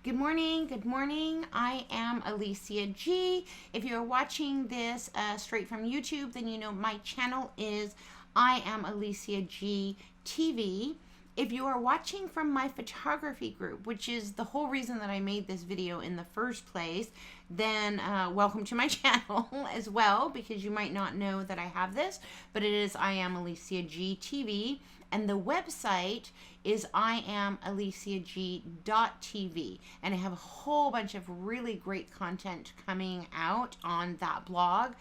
Good morning, good morning. I am Alicia G. If you're watching this straight from YouTube, then you know my channel is I am Alicia G TV. If you are watching from my photography group, which is the whole reason that I made this video in the first place, then welcome to my channel as well, because you might not know that I have this, but it is I am Alicia G TV, and the website is IamAliciaG.tv, and I have a whole bunch of really great content coming out on that blog,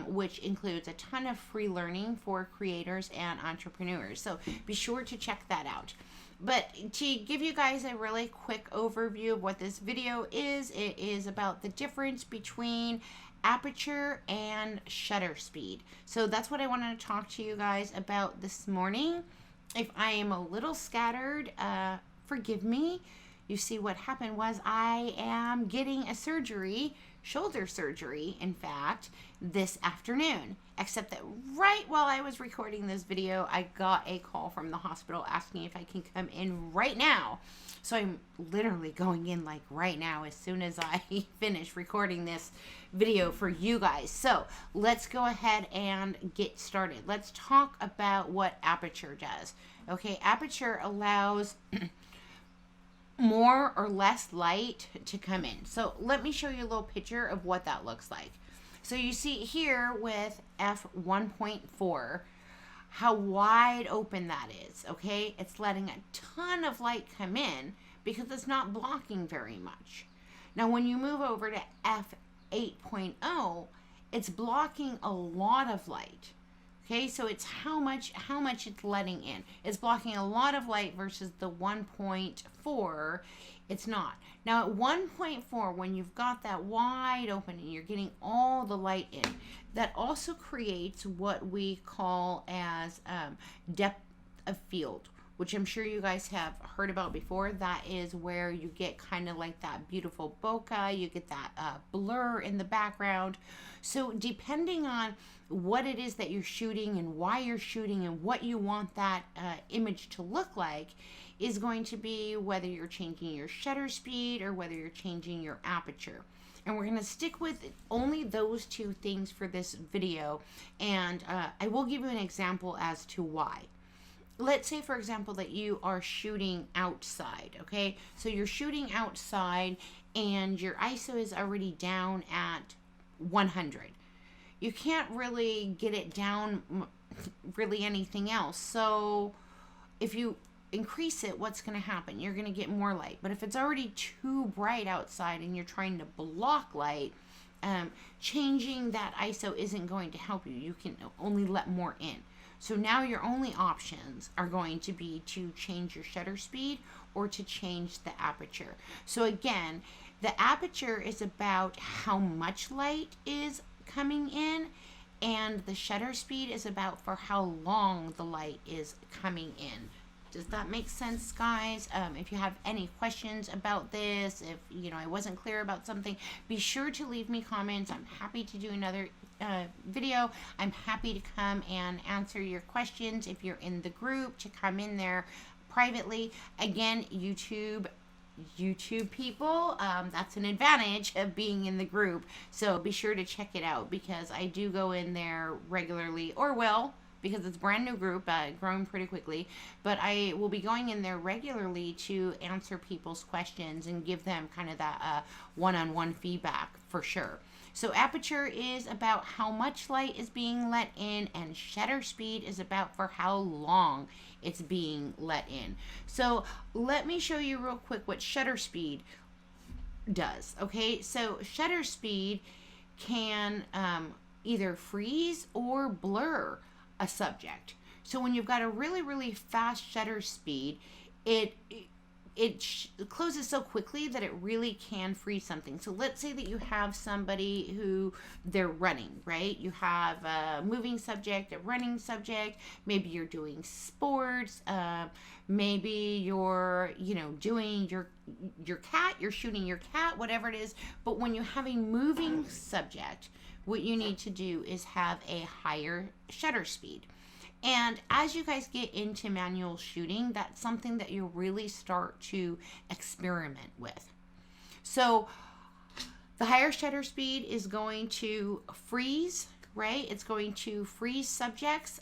which includes a ton of free learning for creators and entrepreneurs. So be sure to check that out. But to give you guys a really quick overview of what this video is, it is about the difference between aperture and shutter speed. So that's what I wanted to talk to you guys about this morning. If I am a little scattered, forgive me. You see, what happened was I am getting a surgery, shoulder surgery, in fact, this afternoon. Except that right while I was recording this video, I got a call from the hospital asking if I can come in right now. So I'm literally going in like right now as soon as I finish recording this video for you guys. So let's go ahead and get started. Let's talk about what Aperture does. Okay, Aperture allows more or less light to come in. So let me show you a little picture of what that looks like. So you see here with f1.4 how wide open that is, okay? It's letting a ton of light come in because it's not blocking very much. Now when you move over to f8.0, it's blocking a lot of light. Okay, so it's how much it's letting in. It's blocking a lot of light versus the 1.4, it's not. Now at 1.4, when you've got that wide open and you're getting all the light in, that also creates what we call as depth of field, which I'm sure you guys have heard about before. That is where you get kind of like that beautiful bokeh, you get that blur in the background. So depending on what it is that you're shooting and why you're shooting and what you want that image to look like is going to be whether you're changing your shutter speed or whether you're changing your aperture. And we're going to stick with only those two things for this video, and I will give you an example as to why. Let's say, for example, that you are shooting outside, okay? So you're shooting outside and your ISO is already down at 100. You can't really get it down really anything else. So if you increase it, what's going to happen? You're going to get more light. But if it's already too bright outside and you're trying to block light, changing that ISO isn't going to help you. You can only let more in. So now your only options are going to be to change your shutter speed or to change the aperture. So again, the aperture is about how much light is coming in, and the shutter speed is about for how long the light is coming in. Does that make sense, guys? If you have any questions about this, if I wasn't clear about something, be sure to leave me comments. I'm happy to do another video. I'm happy to come and answer your questions if you're in the group, to come in there privately. Again, YouTube people, that's an advantage of being in the group. So be sure to check it out, because I do go in there regularly, or will, because it's a brand new group, growing pretty quickly, but I will be going in there regularly to answer people's questions and give them kind of that one-on-one feedback for sure. So aperture is about how much light is being let in, and shutter speed is about for how long it's being let in. So let me show you real quick what shutter speed does. Okay, so shutter speed can either freeze or blur a subject. So when you've got a really, really fast shutter speed, it closes so quickly that it really can freeze something. So let's say that you have somebody who they're running, right? You have a moving subject, a running subject, maybe you're doing sports, maybe you're, doing your cat, you're shooting your cat, whatever it is. But when you have a moving subject, what you need to do is have a higher shutter speed. And as you guys get into manual shooting, that's something that you really start to experiment with. So the higher shutter speed is going to freeze, right? It's going to freeze subjects.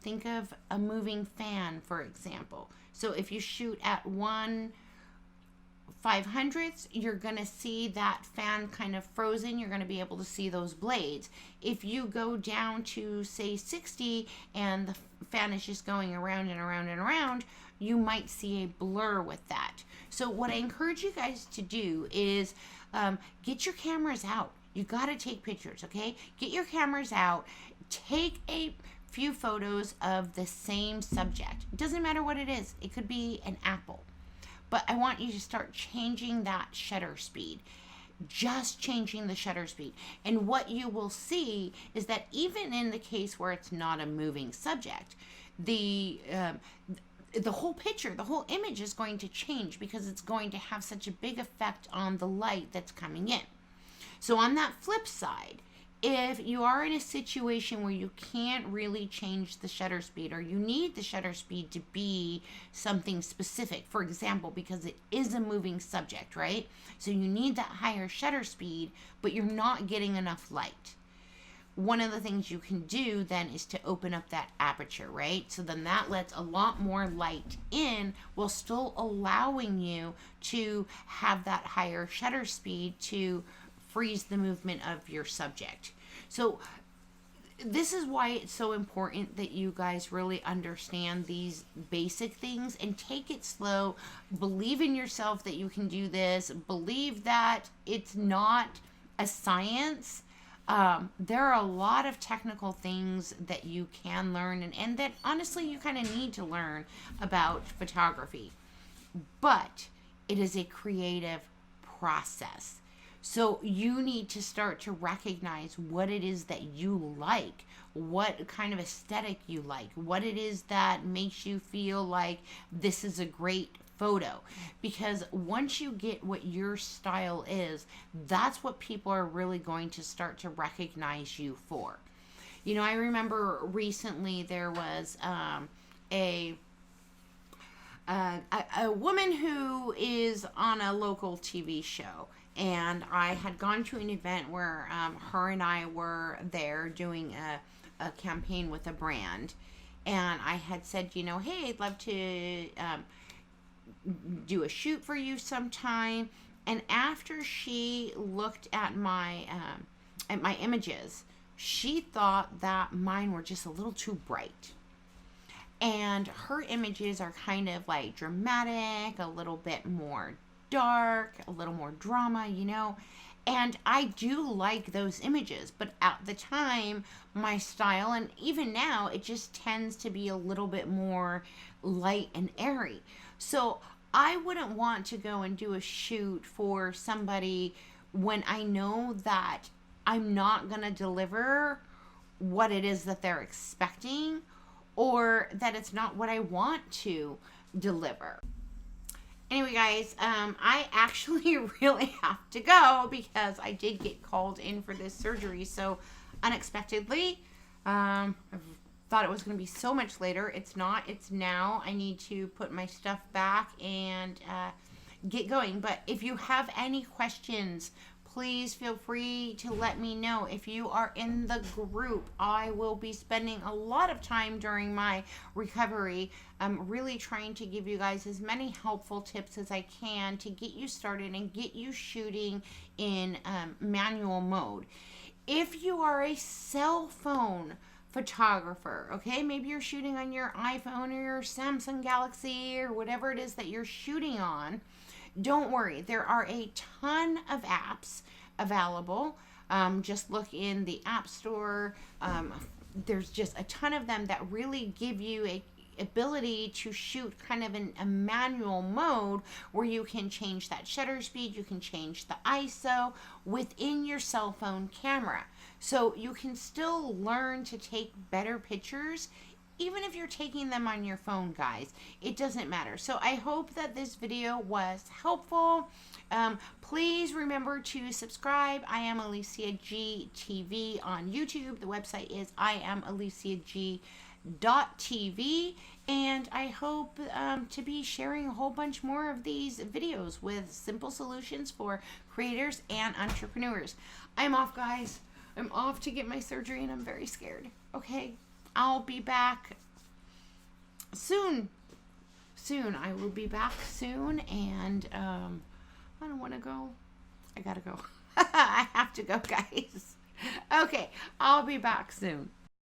Think of a moving fan, for example. So if you shoot at 1/500th, you're going to see that fan kind of frozen. You're going to be able to see those blades. If you go down to, say, 60 and the fan is just going around and around and around, you might see a blur with that. So what I encourage you guys to do is get your cameras out. You got to take pictures, okay? Get your cameras out. Take a few photos of the same subject. It doesn't matter what it is. It could be an apple. But I want you to start changing that shutter speed. Just changing the shutter speed. And what you will see is that even in the case where it's not a moving subject, the whole picture, the whole image is going to change because it's going to have such a big effect on the light that's coming in. So on that flip side, if you are in a situation where you can't really change the shutter speed, or you need the shutter speed to be something specific, for example, because it is a moving subject, right? So you need that higher shutter speed, but you're not getting enough light. One of the things you can do then is to open up that aperture, right? So then that lets a lot more light in while still allowing you to have that higher shutter speed to freeze the movement of your subject. So this is why it's so important that you guys really understand these basic things and take it slow. Believe in yourself that you can do this. Believe that it's not a science. There are a lot of technical things that you can learn and that honestly you kind of need to learn about photography. But it is a creative process. So you need to start to recognize what it is that you like, what kind of aesthetic you like, what it is that makes you feel like this is a great photo. Because once you get what your style is, that's what people are really going to start to recognize you for. You know, I remember recently there was a woman who is on a local TV show. And I had gone to an event where her and I were there doing a campaign with a brand. And I had said, you know, hey, I'd love to do a shoot for you sometime. And after she looked at my images, she thought that mine were just a little too bright. And her images are kind of like dramatic, a little bit more dark, a little more drama, you know. And I do like those images, but at the time, my style, and even now, it just tends to be a little bit more light and airy. So I wouldn't want to go and do a shoot for somebody when I know that I'm not going to deliver what it is that they're expecting, or that it's not what I want to deliver. Anyway, guys, I actually really have to go because I did get called in for this surgery so unexpectedly. I thought it was going to be so much later. It's not. It's now. I need to put my stuff back and get going. But if you have any questions, please feel free to let me know. If you are in the group, I will be spending a lot of time during my recovery. I'm really trying to give you guys as many helpful tips as I can to get you started and get you shooting in manual mode. If you are a cell phone photographer, okay, maybe you're shooting on your iPhone or your Samsung Galaxy or whatever it is that you're shooting on, don't worry, there are a ton of apps available. Just look in the App Store. There's just a ton of them that really give you a ability to shoot kind of in a manual mode where you can change that shutter speed, you can change the ISO within your cell phone camera. So you can still learn to take better pictures even if you're taking them on your phone, guys. It doesn't matter. So I hope that this video was helpful. Please remember to subscribe. I am Alicia G TV on YouTube. The website is IamAliciaG.com. apertureandshutter.tv, and I hope to be sharing a whole bunch more of these videos with simple solutions for creators and entrepreneurs. I'm off, guys. I'm off to get my surgery, and I'm very scared. Okay, I'll be back soon. I will be back soon, and I don't want to go. I gotta go. I have to go, guys. Okay, I'll be back soon.